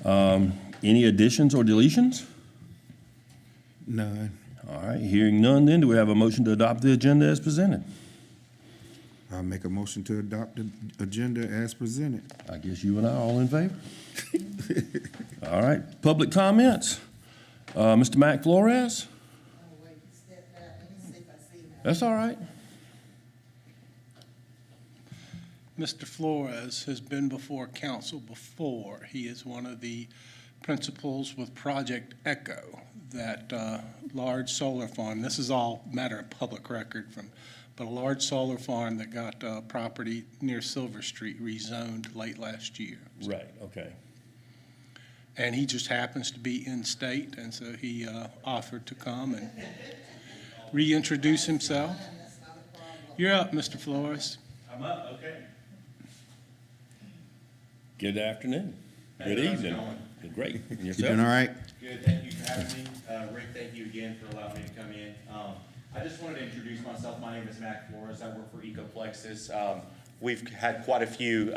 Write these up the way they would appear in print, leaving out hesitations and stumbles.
Any additions or deletions? None. All right, hearing none, then do we have a motion to adopt the agenda as presented? I'll make a motion to adopt the agenda as presented. I guess you and I are all in favor. All right, public comments. Mr. Mac Flores? That's all right. Mr. Flores has been before council before. He is one of the principals with Project Echo, that large solar farm. This is all matter of public record but a large solar farm that got property near Silver Street rezoned late last year. Right, okay. And he just happens to be in state, and so he offered to come and reintroduce himself. You're up, Mr. Flores. I'm up, okay. Good afternoon. Hey, Good how's it evening. going? Good, great. And You yourself? doing all right? Good, thank you for having me. Rick, thank you again for allowing me to come in. I just wanted to introduce myself. My name is Mac Flores. I work for Ecoplexus. We've had quite a few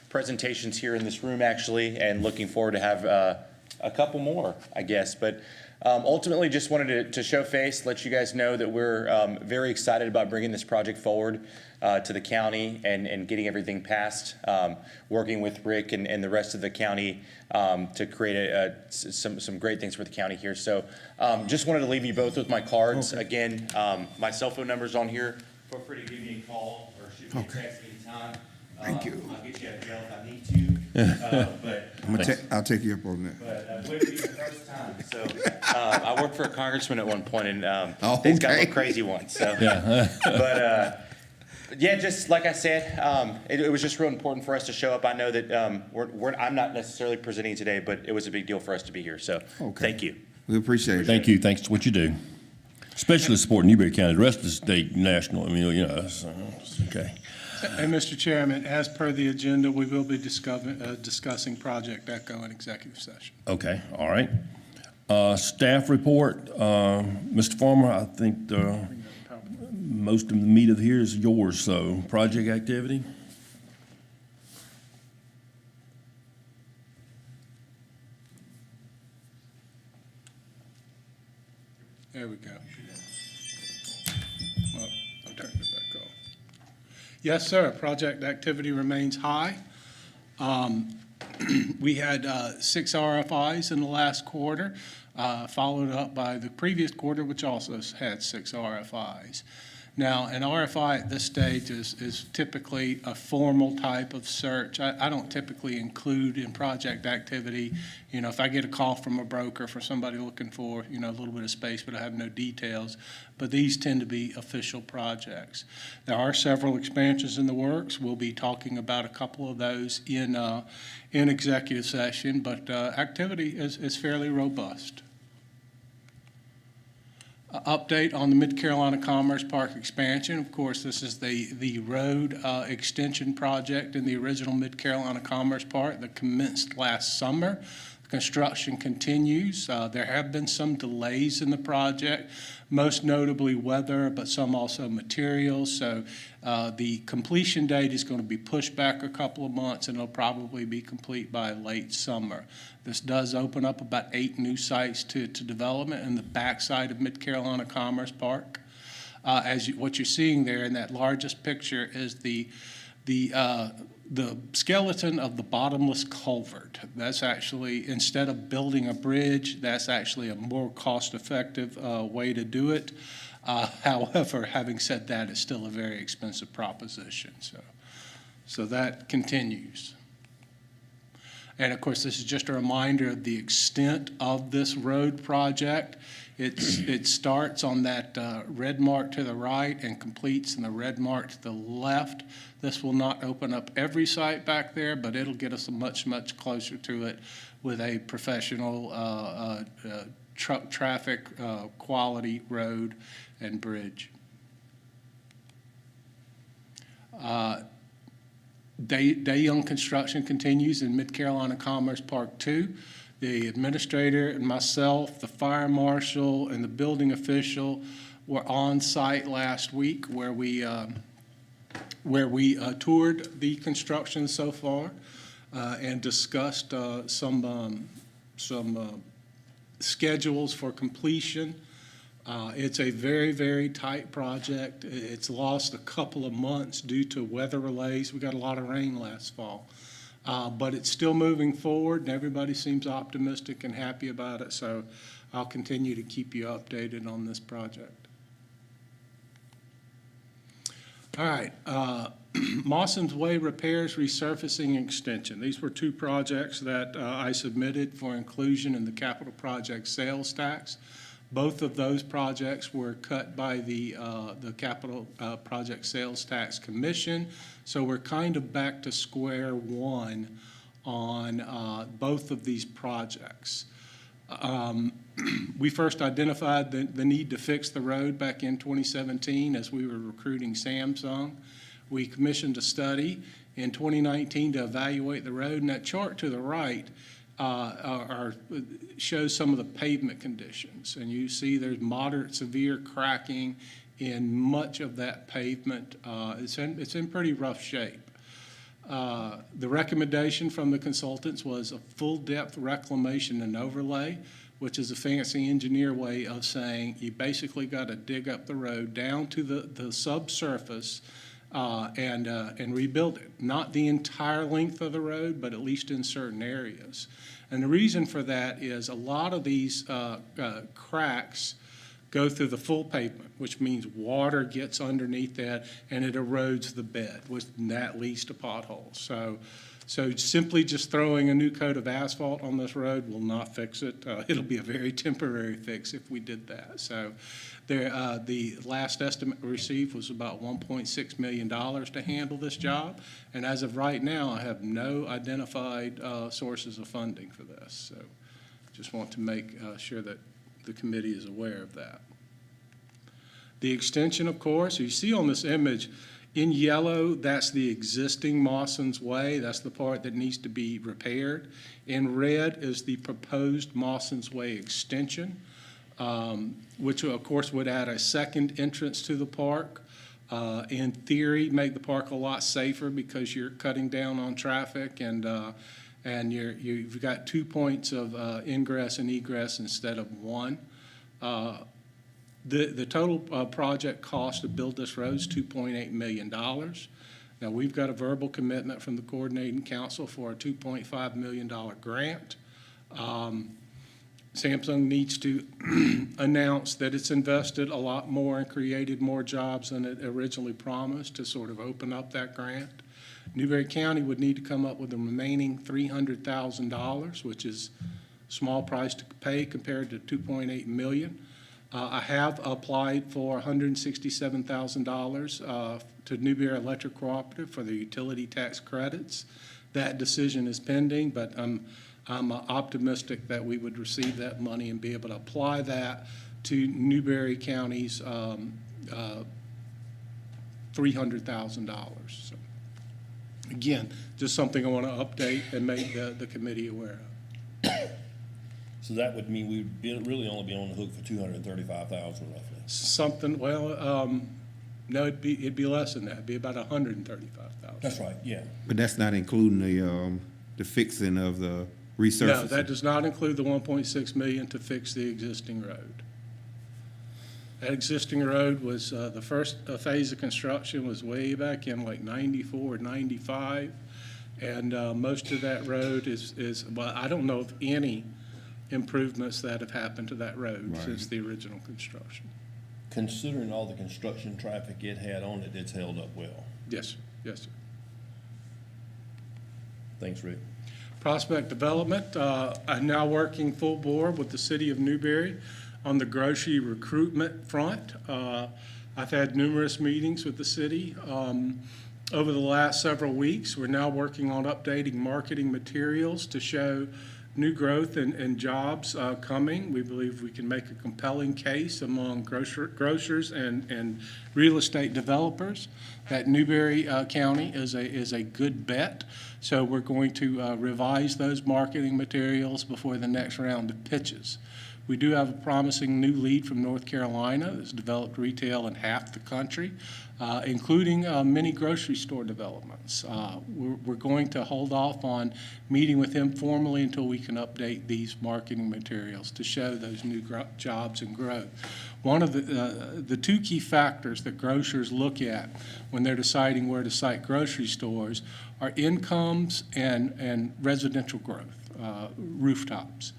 presentations here in this room, actually, and looking forward to have a couple more, I guess. But ultimately, just wanted to show face, let you guys know that we're very excited about bringing this project forward to the county and getting everything passed, working with Rick and the rest of the county to create some great things for the county here. So just wanted to leave you both with my cards. Okay. Again, my cell phone number's on here. Feel free to give me a call or shoot me a text anytime. Thank you. I'll get you out of jail if I need to. But I'll take you up on that. but wouldn't be the first time. So I worked for a congressman at one point, and Oh, things got a okay. little crazy once. So, Yeah. but yeah, just like I said, it was just real important for us to show up. I know that I'm not necessarily presenting today, but it was a big deal for us to be here. So thank you. We appreciate it. Thank you. Thanks to what you do, especially supporting Newberry County. The rest of the state, national. I mean, it's okay. And Mr. Chairman, as per the agenda, we will be discussing Project Echo in executive session. Okay. All right. Staff report, Mr. Farmer. I think most of the meat of here is yours. So, project activity. There we go. Well, I'll turn it back off. Yes, sir. Project activity remains high. We had 6 RFIs in the last quarter, followed up by the previous quarter, which also had 6 RFIs. Now, an RFI at this stage is typically a formal type of search. I don't typically include in project activity, if I get a call from a broker for somebody looking for, a little bit of space, but I have no details. But these tend to be official projects. There are several expansions in the works. We'll be talking about a couple of those in executive session, but activity is fairly robust. Update on the Mid-Carolina Commerce Park expansion. Of course, this is the road extension project in the original Mid-Carolina Commerce Park that commenced last summer. Construction continues. There have been some delays in the project, most notably weather, but some also materials. So the completion date is going to be pushed back a couple of months, and it'll probably be complete by late summer. This does open up about 8 new sites to development in the backside of Mid-Carolina Commerce Park. What you're seeing there in that largest picture is the skeleton of the bottomless culvert. That's actually, instead of building a bridge, that's actually a more cost-effective way to do it. However, having said that, it's still a very expensive proposition. So that continues. And of course, this is just a reminder of the extent of this road project. It starts on that red mark to the right and completes in the red mark to the left. This will not open up every site back there, but it'll get us much, much closer to it with a professional truck traffic quality road and bridge. Day Young construction continues in Mid-Carolina Commerce Park 2. The administrator and myself, the fire marshal, and the building official were on site last week where we toured the construction so far. and discussed some schedules for completion. It's a very, very tight project. It's lost a couple of months due to weather relays. We got a lot of rain last fall. But it's still moving forward, and everybody seems optimistic and happy about it. So I'll continue to keep you updated on this project. All right, Mawson's Way repairs, resurfacing, extension. These were two projects that I submitted for inclusion in the capital project sales tax. Both of those projects were cut by the Capital Project Sales Tax Commission, so we're kind of back to square one on both of these projects. We first identified the need to fix the road back in 2017 as we were recruiting Samsung. We commissioned a study in 2019 to evaluate the road, and that chart to the right shows some of the pavement conditions. And you see there's moderate severe cracking in much of that pavement. It's in pretty rough shape. The recommendation from the consultants was a full-depth reclamation and overlay, which is a fancy engineer way of saying you basically got to dig up the road down to the subsurface and rebuild it. Not the entire length of the road, but at least in certain areas. And the reason for that is a lot of these cracks go through the full pavement, which means water gets underneath that and it erodes the bed, which that leads to potholes. So simply just throwing a new coat of asphalt on this road will not fix it. It'll be a very temporary fix if we did that. So the last estimate we received was about $1.6 million to handle this job. And as of right now, I have no identified sources of funding for this. So just want to make sure that the committee is aware of that. The extension, of course, you see on this image, in yellow, that's the existing Mawson's Way. That's the part that needs to be repaired. In red is the proposed Mawson's Way extension, which, of course, would add a second entrance to the park. In theory, make the park a lot safer because you're cutting down on traffic and you've got 2 points of ingress and egress instead of one. The total project cost to build this road is $2.8 million. Now, we've got a verbal commitment from the coordinating council for a $2.5 million grant. Samsung needs to announce that it's invested a lot more and created more jobs than it originally promised to sort of open up that grant. Newberry County would need to come up with the remaining $300,000, which is a small price to pay compared to $2.8 million. I have applied for $167,000 to Newberry Electric Cooperative for the utility tax credits. That decision is pending, but I'm optimistic that we would receive that money and be able to apply that to Newberry County's $300,000. So, again, just something I want to update and make the committee aware of. So that would mean we'd really only be on the hook for $235,000 roughly. Something, well, no, it'd be less than that. It'd be about $135,000. That's right, yeah. But that's not including the fixing of the resurfacing? No, that does not include the $1.6 million to fix the existing road. That existing road was, the first phase of construction was way back in like 94 or 95. And most of that road is, well, I don't know of any improvements that have happened to that road since the original construction. Considering all the construction traffic it had on it, it's held up well. Yes, sir. Yes, sir. Thanks, Rick. Prospect development, I'm now working full bore with the city of Newberry on the grocery recruitment front. I've had numerous meetings with the city over the last several weeks. We're now working on updating marketing materials to show new growth and jobs coming. We believe we can make a compelling case among grocers and real estate developers that Newberry County is a good bet. So we're going to revise those marketing materials before the next round of pitches. We do have a promising new lead from North Carolina that's developed retail in half the country, including many grocery store developments. We're going to hold off on meeting with him formally until we can update these marketing materials to show those new jobs and growth. One of the two key factors that grocers look at when they're deciding where to site grocery stores are incomes and residential growth, rooftops.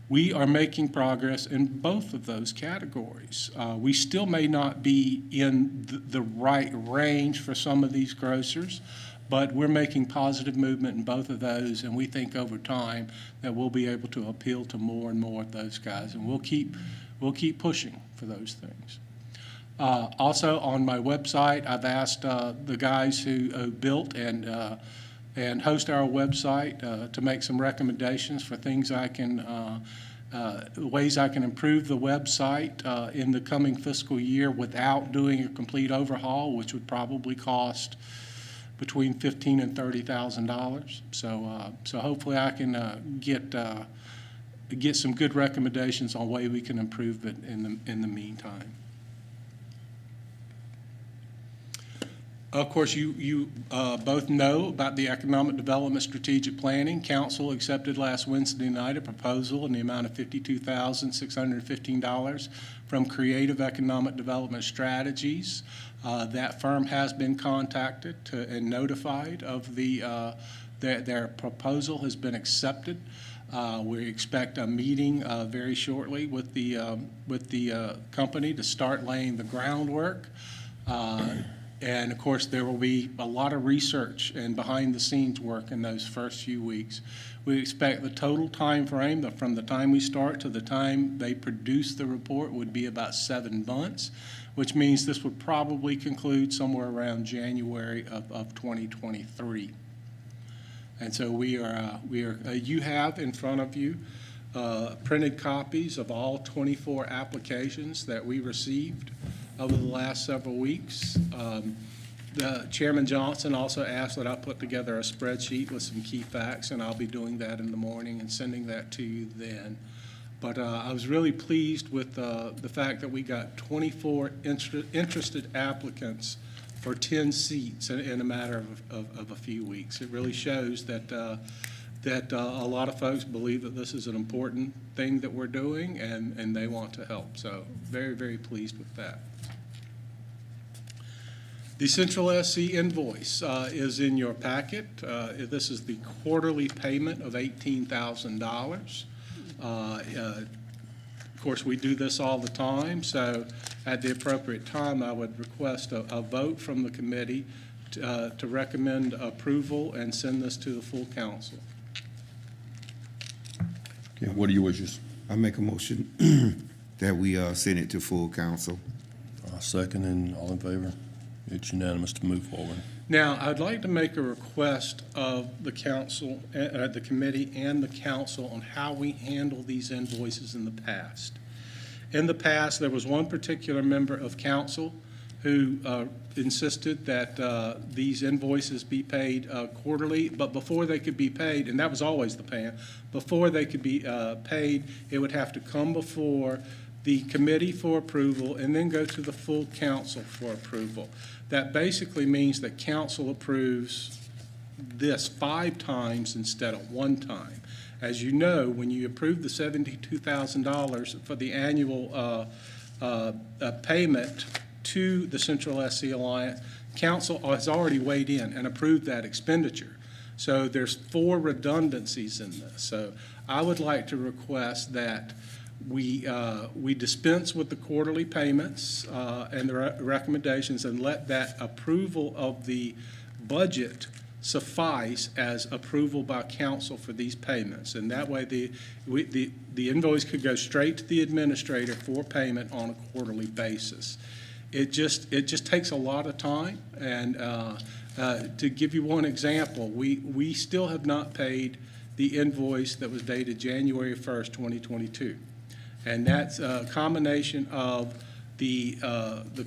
We are making progress in both of those categories. We still may not be in the right range for some of these grocers, but we're making positive movement in both of those, and we think over time that we'll be able to appeal to more and more of those guys, and we'll keep pushing for those things. Also, on my website, I've asked the guys who built and host our website to make some recommendations for things I can, ways I can improve the website in the coming fiscal year without doing a complete overhaul, which would probably cost between $15,000 and $30,000. So hopefully I can get some good recommendations on way we can improve it in the meantime. Of course, you both know about the Economic Development Strategic Planning. Council accepted last Wednesday night a proposal in the amount of $52,615 from Creative Economic Development Strategies. That firm has been contacted and notified of their proposal has been accepted. We expect a meeting very shortly with the company to start laying the groundwork. And of course, there will be a lot of research and behind-the-scenes work in those first few weeks. We expect the total time frame from the time we start to the time they produce the report would be about 7 months, which means this would probably conclude somewhere around January of 2023. And so you have in front of you printed copies of all 24 applications that we received over the last several weeks. The Chairman Johnson also asked that I put together a spreadsheet with some key facts, and I'll be doing that in the morning and sending that to you then. But I was really pleased with the fact that we got 24 interested applicants for 10 seats in a matter of a few weeks. It really shows that a lot of folks believe that this is an important thing that we're doing, and they want to help. So very, very pleased with that. The Central SC invoice is in your packet. This is the quarterly payment of $18,000. Of course, we do this all the time, so at the appropriate time, I would request a vote from the committee to recommend approval and send this to the full council. Okay, what are your wishes? I make a motion that we send it to full council. Second, and all in favor? It's unanimous to move forward. Now, I'd like to make a request of the council, the committee and the council on how we handle these invoices in the past. In the past, there was one particular member of council who insisted that these invoices be paid quarterly, but before they could be paid, and that was always the plan, before they could be paid, it would have to come before the committee for approval and then go to the full council for approval. That basically means that council approves this 5 times instead of 1 time. As you know, when you approve the $72,000 for the annual payment to the Central SC Alliance, council has already weighed in and approved that expenditure. So there's 4 redundancies in this. So I would like to request that we dispense with the quarterly payments and the recommendations and let that approval of the budget suffice as approval by council for these payments. And that way the invoice could go straight to the administrator for payment on a quarterly basis. It just takes a lot of time. And to give you one example, we still have not paid the invoice that was dated January 1st, 2022. And that's a combination of the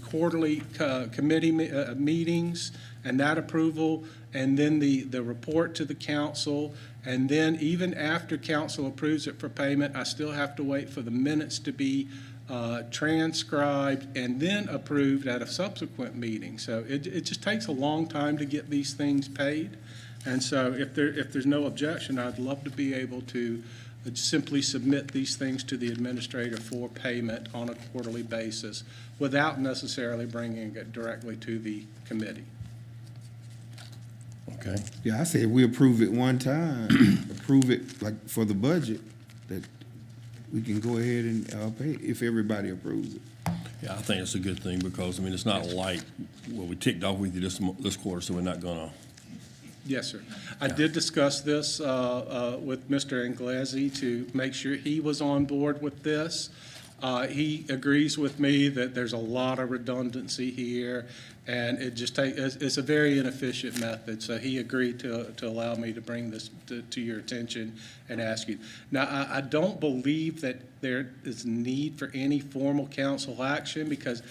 quarterly committee meetings And that approval, and then the report to the council, and then even after council approves it for payment, I still have to wait for the minutes to be transcribed and then approved at a subsequent meeting. So it just takes a long time to get these things paid. And so if there's no objection, I'd love to be able to simply submit these things to the administrator for payment on a quarterly basis without necessarily bringing it directly to the committee. Okay. Yeah, I said we approve it one time, approve it like for the budget, that we can go ahead and pay if everybody approves it. Yeah, I think it's a good thing because, I mean, it's not like, well, we ticked off with you this quarter, so we're not gonna. Yes, sir. I did discuss this with Mr. Inglesi to make sure he was on board with this. He agrees with me that there's a lot of redundancy here, and it just it's a very inefficient method. So he agreed to allow me to bring this to your attention and ask you. Now, I don't believe that there is need for any formal council action because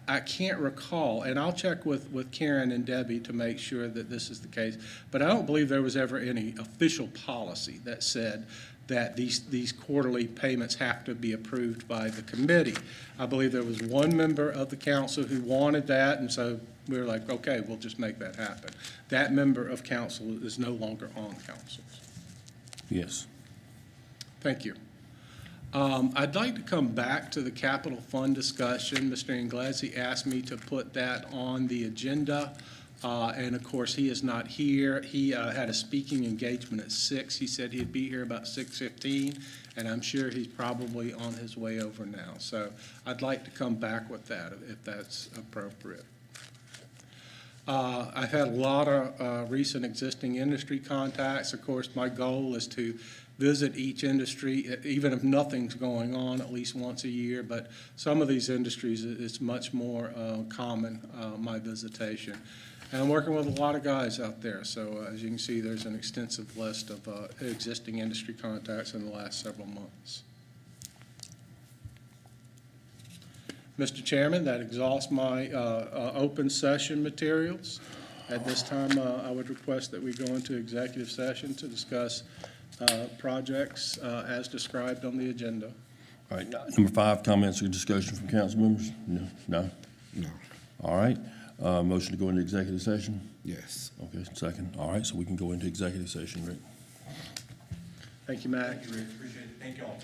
I can't recall, and I'll check with Karen and Debbie to make sure that this is the case, but I don't believe there was ever any official policy that said that these quarterly payments have to be approved by the committee. I believe there was one member of the council who wanted that, and so we were like, okay, we'll just make that happen. That member of council is no longer on council. Yes. Thank you. I'd like to come back to the capital fund discussion. Mr. Inglesi asked me to put that on the agenda. And of course, he is not here. He had a speaking engagement at 6. He said he'd be here about 6:15, and I'm sure he's probably on his way over now. So I'd like to come back with that if that's appropriate. I've had a lot of recent existing industry contacts. Of course, my goal is to visit each industry, even if nothing's going on, at least once a year. But some of these industries, it's much more common, my visitation. And I'm working with a lot of guys out there. So as you can see, there's an extensive list of existing industry contacts in the last several months. Mr. Chairman, that exhausts my open session materials. At this time, I would request that we go into executive session to discuss projects as described on the agenda. All right, number 5, comments or discussion from council members? No? No. All right, motion to go into executive session? Yes. Okay, second. All right, so we can go into executive session, Rick. Thank you, Mac. Thank you, Rick. Appreciate it. Thank you all.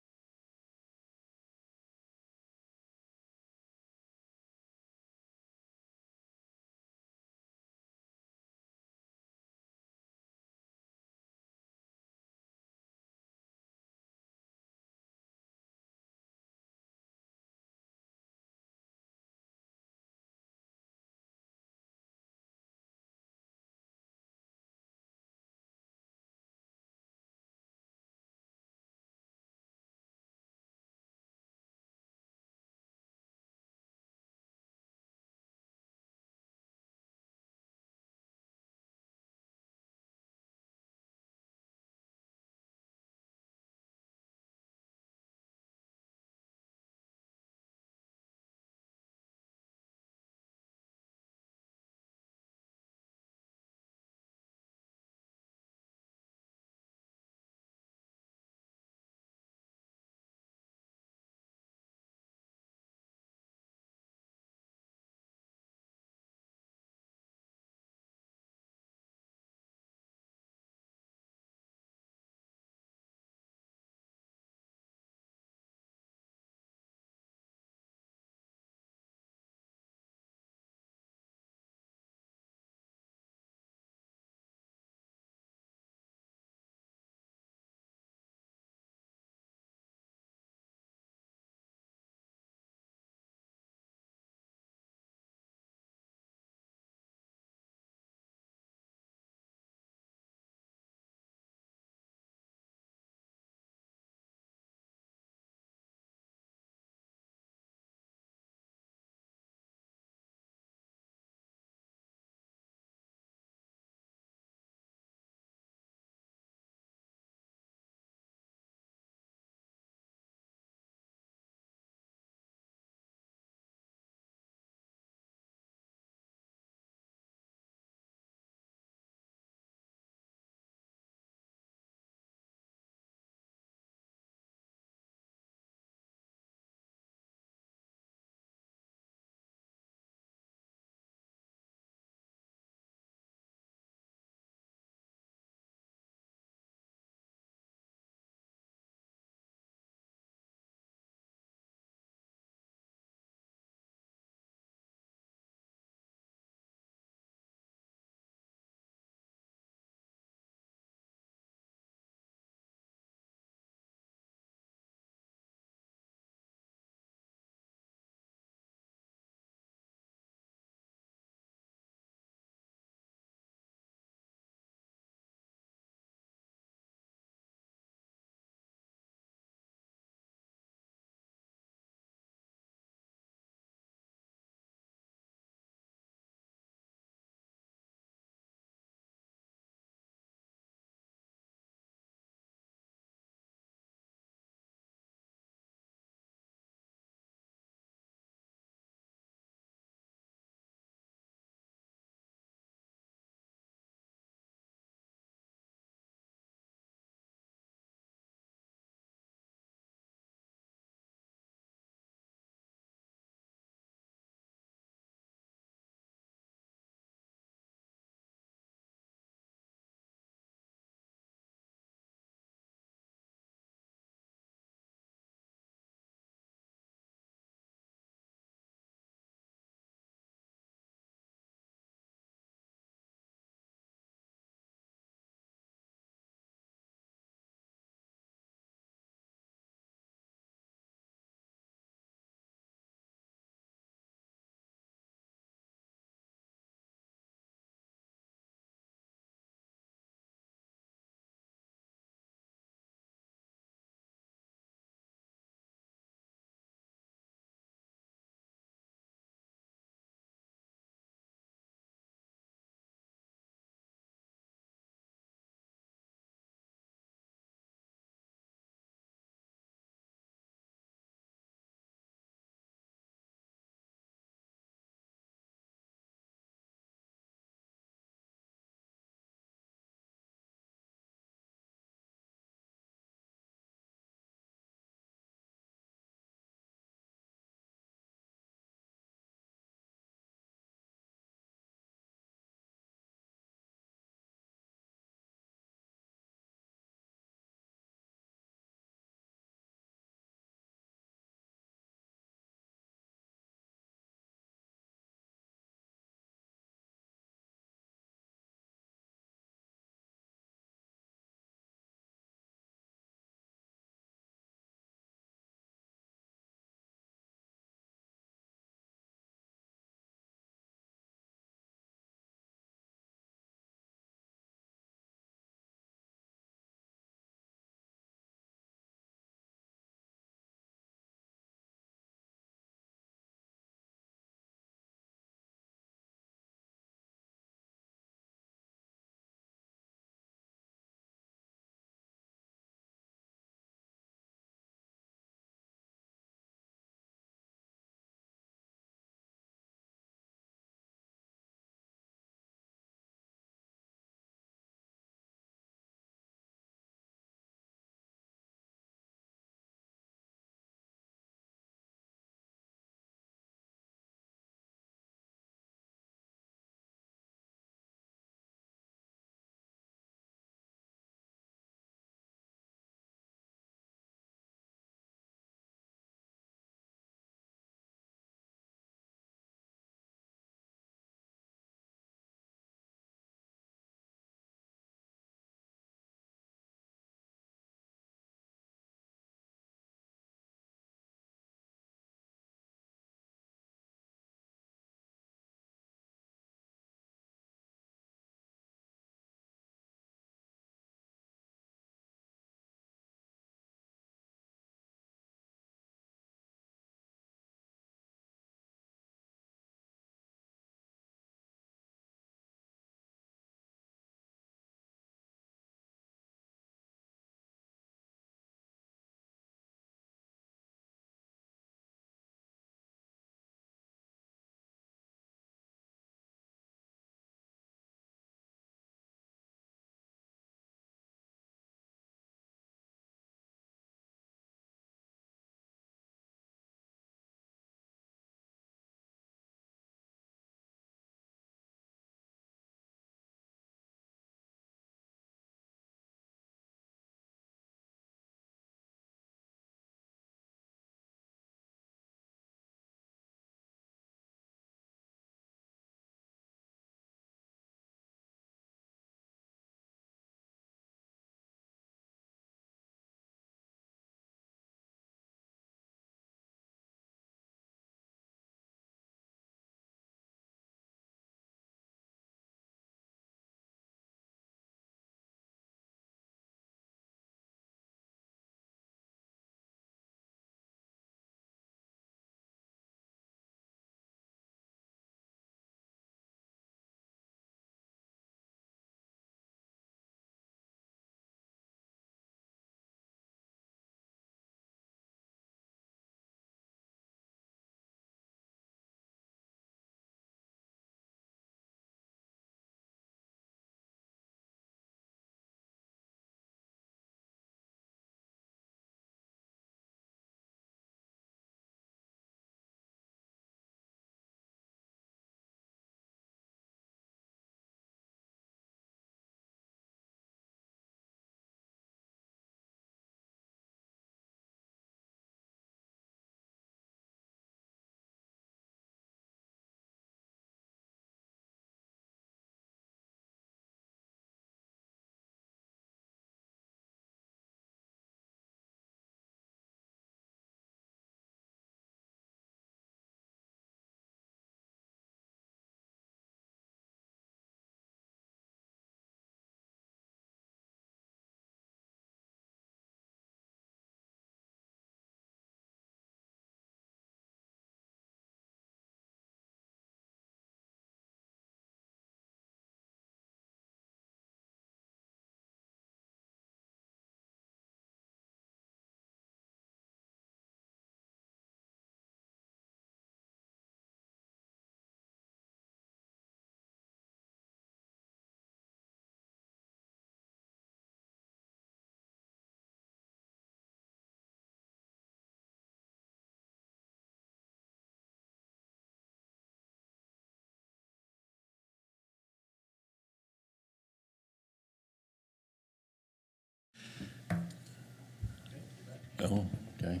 Oh, okay.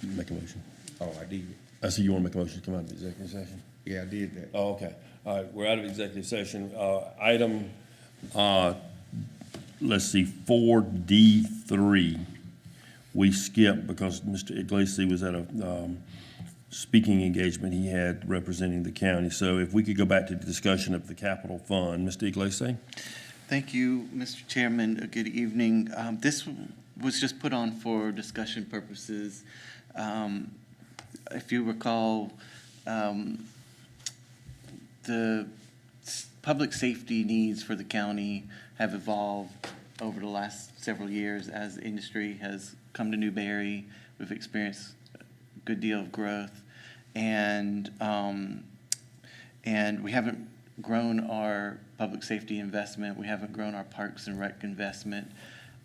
Make a motion. Oh, I did. I see you want to make a motion to come out of executive session? Yeah, I did that. Oh, okay. All right, we're out of executive session. Item, let's see, 4D3, we skipped because Mr. Iglesias was at a speaking engagement he had representing the county. So if we could go back to the discussion of the capital fund. Mr. Iglesias? Thank you, Mr. Chairman. Good evening. This was just put on for discussion purposes. If you recall, the public safety needs for the county have evolved over the last several years as the industry has come to Newberry. We've experienced a good deal of growth, and we haven't grown our public safety investment. We haven't grown our parks and rec investment,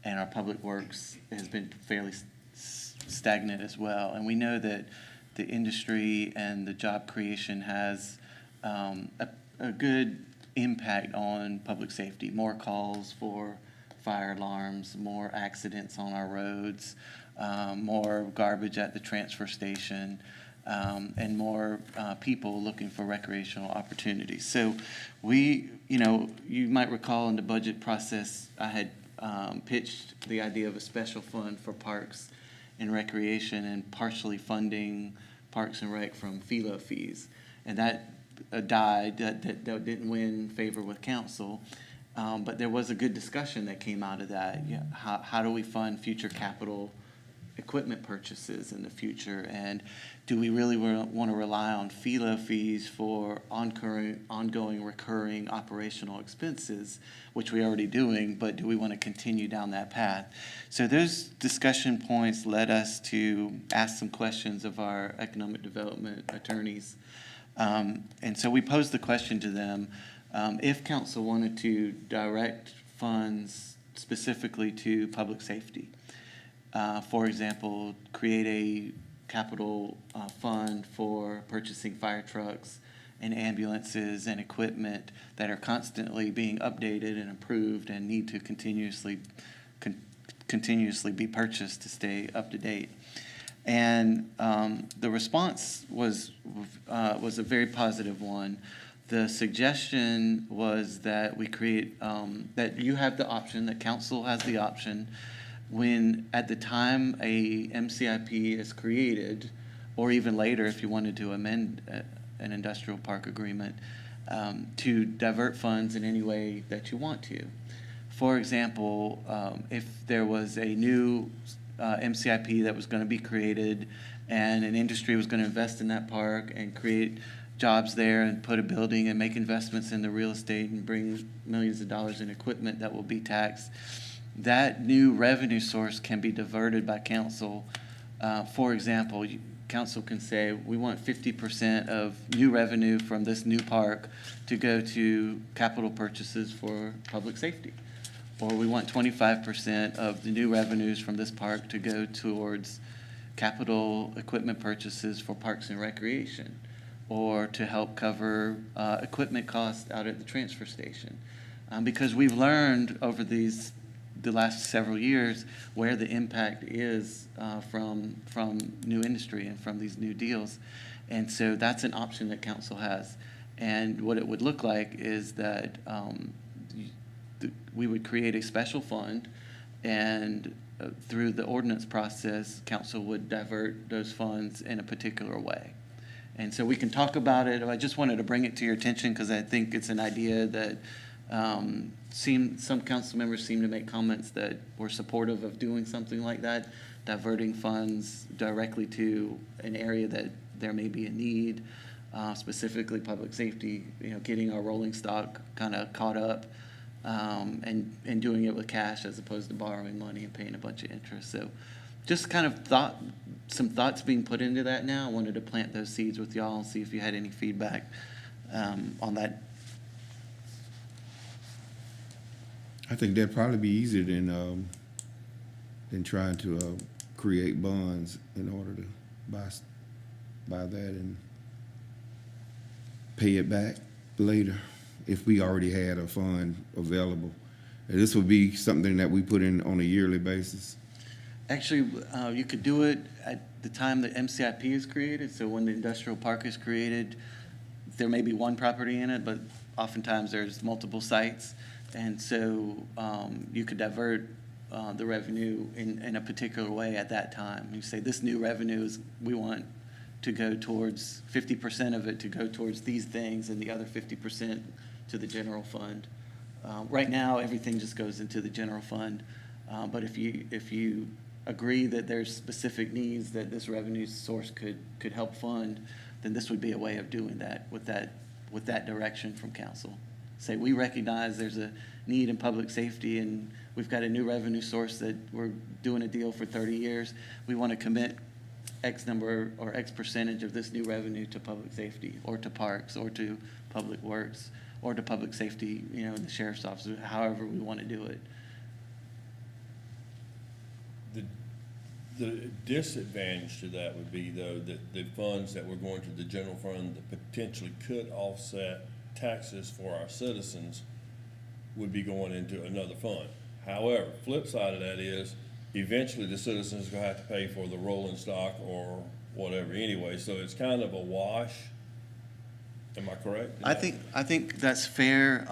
and our public works has been fairly stagnant as well. And we know that the industry and the job creation has a good impact on public safety. More calls for fire alarms, more accidents on our roads, more garbage at the transfer station, and more people looking for recreational opportunities. So you might recall in the budget process, I had pitched the idea of a special fund for parks and recreation and partially funding Parks and Rec from FILA fees. And that died, that didn't win favor with council. But there was a good discussion that came out of that. Yeah, how do we fund future capital equipment purchases in the future? And do we really want to rely on FILA fees for ongoing recurring operational expenses, which we're already doing, but do we want to continue down that path? So those discussion points led us to ask some questions of our economic development attorneys. And so we posed the question to them, if council wanted to direct funds specifically to public safety, for example, create a capital fund for purchasing fire trucks and ambulances and equipment that are constantly being updated and improved and need to continuously be purchased to stay up to date. And the response was a very positive one. The suggestion was that we create, that you have the option, that council has the option, when at the time a MCIP is created, or even later if you wanted to amend an industrial park agreement, to divert funds in any way that you want to. For example, if there was a new MCIP that was going to be created and an industry was going to invest in that park and create jobs there and put a building and make investments in the real estate and bring millions of dollars in equipment that will be taxed, that new revenue source can be diverted by council. For example, council can say, we want 50% of new revenue from this new park to go to capital purchases for public safety. Or we want 25% of the new revenues from this park to go towards capital equipment purchases for parks and recreation, or to help cover equipment costs out at the transfer station. Because we've learned over the last several years where the impact is from new industry and from these new deals. And so that's an option that council has. And what it would look like is that we would create a special fund, and through the ordinance process, council would divert those funds in a particular way. And so we can talk about it. I just wanted to bring it to your attention because I think it's an idea that some council members seem to make comments that were supportive of doing something like that, diverting funds directly to an area that there may be a need, specifically public safety, getting our rolling stock kind of caught up, and doing it with cash as opposed to borrowing money and paying a bunch of interest. So just kind of some thoughts being put into that now. I wanted to plant those seeds with y'all and see if you had any feedback on that. I think that'd probably be easier than trying to create bonds in order to buy that and pay it back later if we already had a fund available. And this would be something that we put in on a yearly basis. Actually, you could do it at the time that MCIP is created. So when the industrial park is created, there may be one property in it, but oftentimes there's multiple sites. And so you could divert the revenue in a particular way at that time. You say, this new revenue is, we want to go towards 50% of it to go towards these things and the other 50% to the general fund. Right now, everything just goes into the general fund. But if you agree that there's specific needs that this revenue source could help fund, then this would be a way of doing that with that direction from council. Say, we recognize there's a need in public safety and we've got a new revenue source that we're doing a deal for 30 years. We want to commit X number or X percentage of this new revenue to public safety or to parks or to public works or to public safety, in the sheriff's office, however we want to do it. The disadvantage to that would be, though, that the funds that were going to the general fund that potentially could offset taxes for our citizens would be going into another fund. However, flip side of that is, eventually the citizens are gonna have to pay for the rolling stock or whatever anyway, so it's kind of a wash. Am I correct? I think that's fair,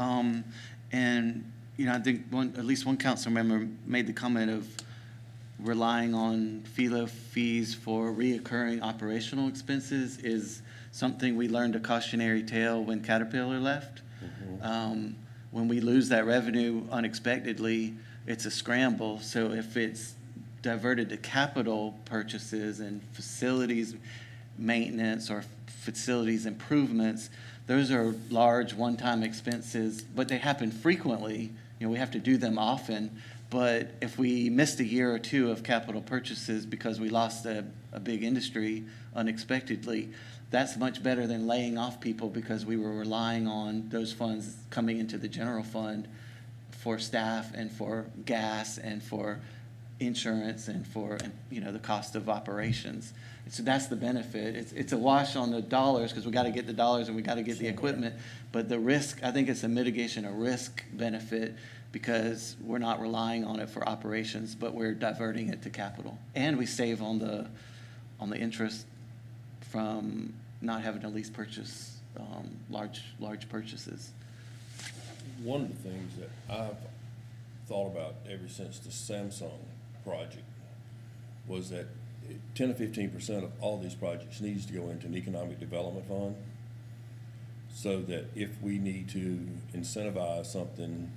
and, I think at least one council member made the comment of relying on FILA fees for reoccurring operational expenses is something we learned a cautionary tale when Caterpillar left. When we lose that revenue unexpectedly, it's a scramble. So if it's diverted to capital purchases and facilities maintenance or facilities improvements, those are large one-time expenses, but they happen frequently. We have to do them often. But if we missed a year or two of capital purchases because we lost a big industry unexpectedly, that's much better than laying off people because we were relying on those funds coming into the general fund for staff and for gas and for insurance and for, the cost of operations. So that's the benefit. It's a wash on the dollars because we got to get the dollars and we got to get the equipment. But the risk, I think it's a mitigation, a risk benefit, because we're not relying on it for operations, but we're diverting it to capital. And we save on the interest from not having to lease purchase large purchases. One of the things that I've thought about ever since the Samsung project was that 10 or 15% of all these projects needs to go into an economic development fund, so that if we need to incentivize something,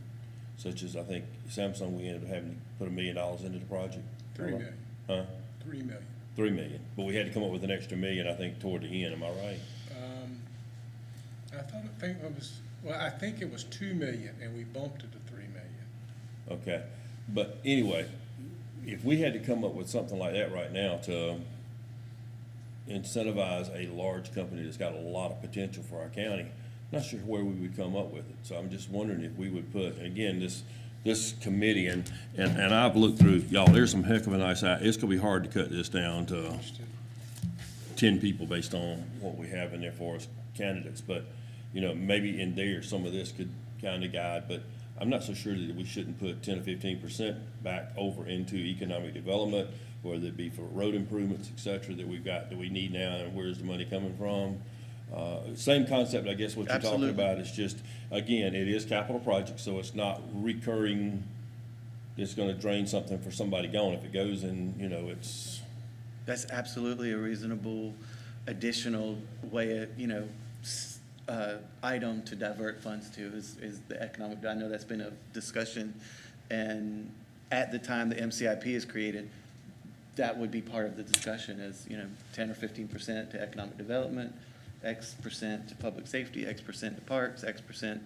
such as, I think Samsung, we ended up having to put $1 million into the project. $3 million. Huh? $3 million. $3 million, but we had to come up with an extra $1 million, I think, toward the end. Am I right? I think it was $2 million, and we bumped it to $3 million. Okay, but anyway, if we had to come up with something like that right now to incentivize a large company that's got a lot of potential for our county, I'm not sure where we would come up with it. So I'm just wondering if we would put, and again, this committee, and I've looked through, y'all, there's some heck of a nice, it's gonna be hard to cut this down to 10 people based on what we have in there for us candidates, but, maybe in there, some of this could kind of guide, but I'm not so sure that we shouldn't put 10 or 15% back over into economic development, whether it be for road improvements, et cetera, that we need now, and where's the money coming from? Same concept, I guess, what you're talking about. It's just, again, it is capital projects, so it's not recurring, it's gonna drain something for somebody gone. If it goes in, it's. That's absolutely a reasonable additional way of, item to divert funds to is the economic. I know that's been a discussion, and at the time the MCIP is created, that would be part of the discussion is, 10 or 15% to economic development, X% to public safety, X% to parks, X%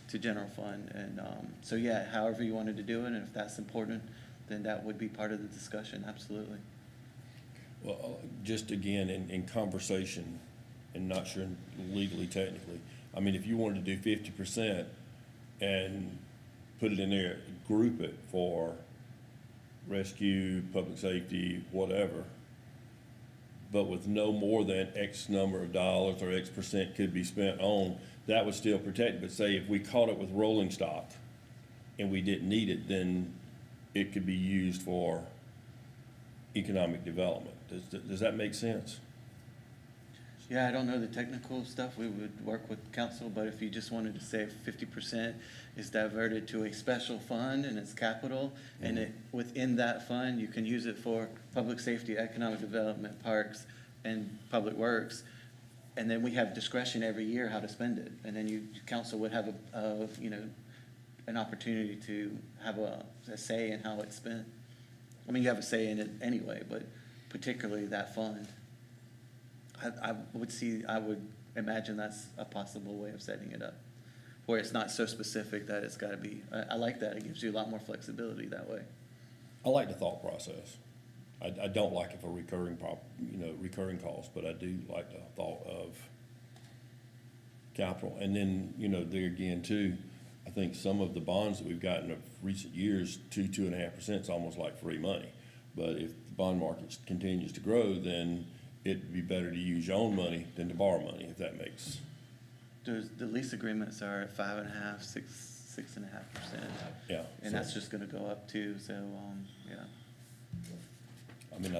to general fund. And so, yeah, however you wanted to do it, and if that's important, then that would be part of the discussion, absolutely. Well, just again, in conversation, and not sure legally, technically, I mean, if you wanted to do 50% and put it in there, group it for rescue, public safety, whatever, but with no more than X number of dollars or X% could be spent on, that would still protect it. But say if we caught it with rolling stock and we didn't need it, then it could be used for economic development. Does that make sense? Yeah, I don't know the technical stuff. We would work with council, but if you just wanted to say 50% is diverted to a special fund and it's capital, and it, within that fund, you can use it for public safety, economic development, parks, and public works. And then we have discretion every year how to spend it. And then council would have an opportunity to have a say in how it's spent. I mean, you have a say in it anyway, but particularly that fund. I would imagine that's a possible way of setting it up, where it's not so specific that it's gotta be, I like that, it gives you a lot more flexibility that way. I like the thought process. I don't like it for recurring costs, but I do like the thought of capital. And then, there again too, I think some of the bonds that we've gotten of recent years, 2.5% is almost like free money. But if the bond market continues to grow, then it'd be better to use your own money than to borrow money, if that makes. The lease agreements are at 5.5%, 6.5%. Yeah. And that's just gonna go up too, so, yeah. I mean, I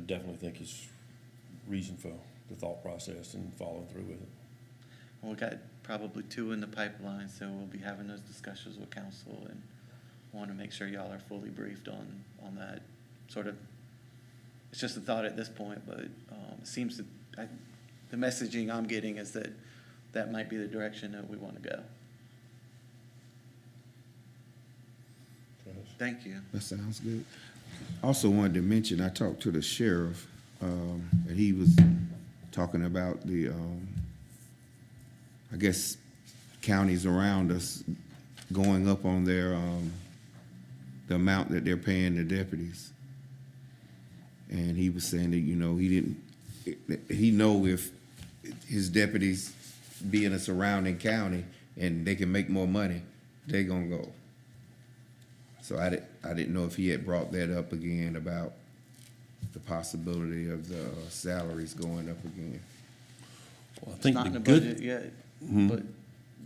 definitely think it's reason for the thought process and following through with it. Well, we got probably 2 in the pipeline, so we'll be having those discussions with council and wanna make sure y'all are fully briefed on that sort of. It's just a thought at this point, but it seems that the messaging I'm getting is that might be the direction that we want to go. Thank you. That sounds good. Also wanted to mention, I talked to the sheriff, and he was talking about the, I guess, counties around us going up on their, the amount that they're paying the deputies. And he was saying that, he know if his deputies be in a surrounding county and they can make more money, they gonna go. So I didn't know if he had brought that up again about the possibility of the salaries going up again. Well, I It's think not in the the good, budget yet, but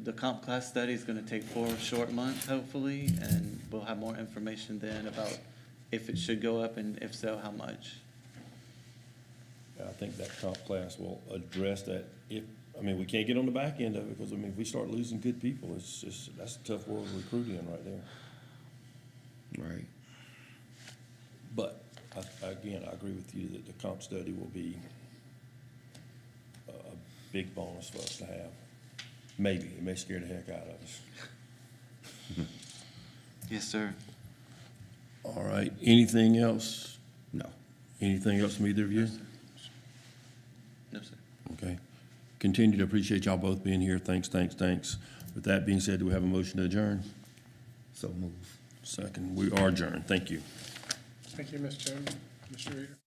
the comp class study is gonna take 4 short months, hopefully, and we'll have more information then about if it should go up, and if so, how much. I think that comp class will address that. We can't get on the back end of it, because, if we start losing good people, that's a tough world to recruit in right there. Right. But, I agree with you that the comp study will be a big bonus for us to have. Maybe, it may scare the heck out of us. Yes, sir. All right, anything else? No. Anything else from either of you? No, sir. Okay. Continue to appreciate y'all both being here. Thanks. With that being said, do we have a motion to adjourn? So move. Second, we are adjourned. Thank you. Thank you, Mr. Chairman. Mr. Reader.